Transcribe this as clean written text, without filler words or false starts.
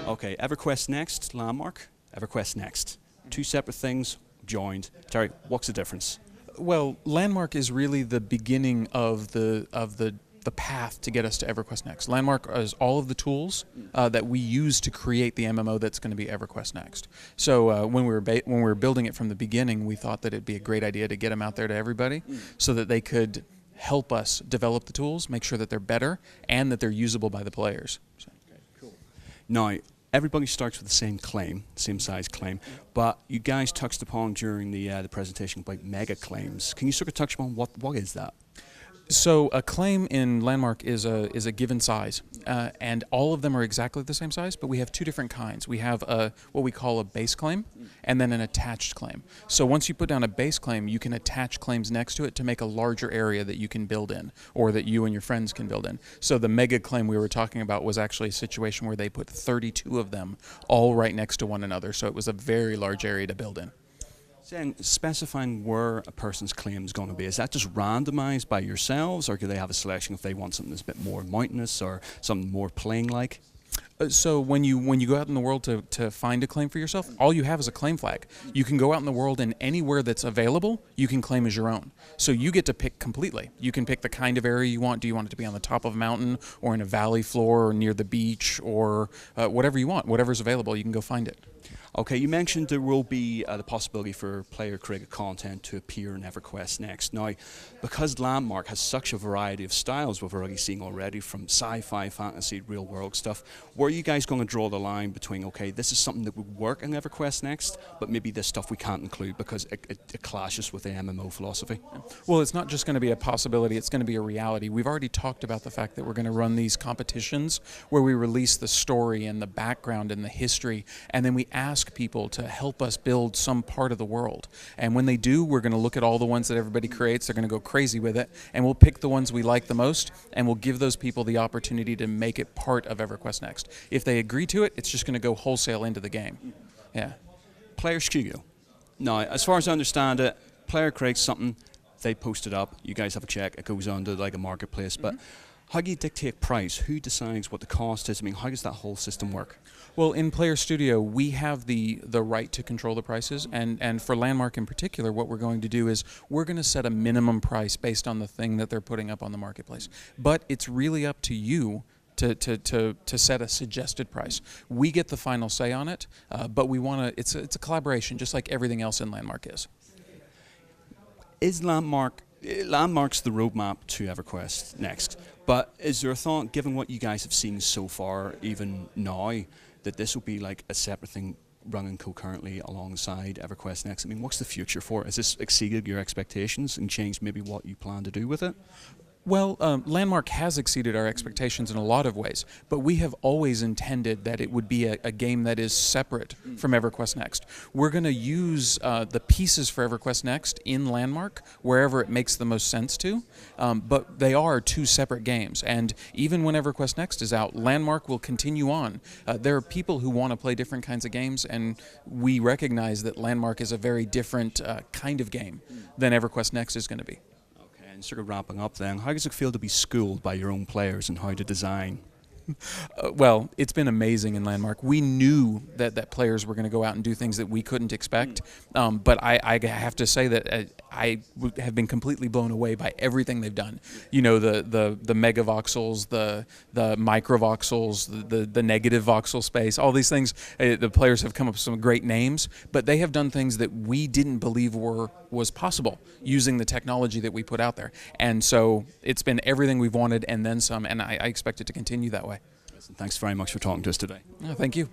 Okay, Everquest Next, Landmark, Everquest Next. Two separate things, joined. Terry, what's the difference? Well, Landmark is really the beginning of the path to get us to Everquest Next. Landmark is all of the tools that we use to create the MMO that's going to be Everquest Next. So when we were building it from the beginning, we thought that it'd be a great idea to get them out there to everybody, so that they could help us develop the tools, make sure that they're better, and that they're usable by the players. So. Okay, cool. Now, everybody starts with the same claim, same size claim, but you guys touched upon during the presentation about mega claims. Can you sort of touch upon what is that? So a claim in Landmark is a given size, and all of them are exactly the same size, but we have two different kinds. We have what we call a base claim, and then an attached claim. So once you put down a base claim, you can attach claims next to it to make a larger area that you can build in, or that you and your friends can build in. So the mega claim we were talking about was actually a situation where they put 32 of them all right next to one another, so it was a very large area to build in. Saying specifying where a person's claim is going to be, is that just randomized by yourselves, or do they have a selection if they want something that's a bit more mountainous or something more plain-like? So when you go out in the world to find a claim for yourself, all you have is a claim flag. You can go out in the world, and anywhere that's available, you can claim as your own. So you get to pick completely. You can pick the kind of area you want. Do you want it to be on the top of a mountain, or in a valley floor, or near the beach, or whatever you want. Whatever's available, you can go find it. Okay, you mentioned there will be the possibility for player-created content to appear in Everquest Next. Now, because Landmark has such a variety of styles we've already seen already, from sci-fi, fantasy, real-world stuff, where are you guys going to draw the line between, okay, this is something that would work in Everquest Next, but maybe this stuff we can't include because it clashes with the MMO philosophy? Well, it's not just going to be a possibility, it's going to be a reality. We've already talked about the fact that we're going to run these competitions where we release the story and the background and the history, and then we ask people to help us build some part of the world. And when they do, we're going to look at all the ones that everybody creates, they're going to go crazy with it, and we'll pick the ones we like the most, and we'll give those people the opportunity to make it part of Everquest Next. If they agree to it, it's just going to go wholesale into the game. Yeah. Player studio. Now, as far as I understand it, player creates something, they post it up, you guys have a check, it goes on to like a marketplace, but how do you dictate price? Who decides what the cost is? I mean, how does that whole system work? Well, in Player Studio, we have the right to control the prices, and for Landmark in particular, what we're going to do is we're going to set a minimum price based on the thing that they're putting up on the marketplace. But it's really up to you to set a suggested price. We get the final say on it, but we want to. It's a collaboration, just like everything else in Landmark is. Is Landmark's the roadmap to Everquest Next, but is there a thought, given what you guys have seen so far, even now, that this will be like a separate thing running concurrently alongside Everquest Next? I mean, what's the future for it? Has this exceeded your expectations and changed maybe what you plan to do with it? Well, Landmark has exceeded our expectations in a lot of ways, but we have always intended that it would be a game that is separate from Everquest Next. We're going to use the pieces for Everquest Next in Landmark wherever it makes the most sense to, but they are two separate games, and even when Everquest Next is out, Landmark will continue on. There are people who want to play different kinds of games, and we recognize that Landmark is a very different kind of game than Everquest Next is going to be. Sort of wrapping up then, how does it feel to be schooled by your own players and how to design? Well, it's been amazing in Landmark. We knew that players were going to go out and do things that we couldn't expect, but I have to say that I have been completely blown away by everything they've done. You know, the megavoxels, the microvoxels, the negative voxel space, all these things. The players have come up with some great names, but they have done things that we didn't believe was possible using the technology that we put out there. And so it's been everything we've wanted and then some, and I expect it to continue that way. Thanks very much for talking to us today. Thank you.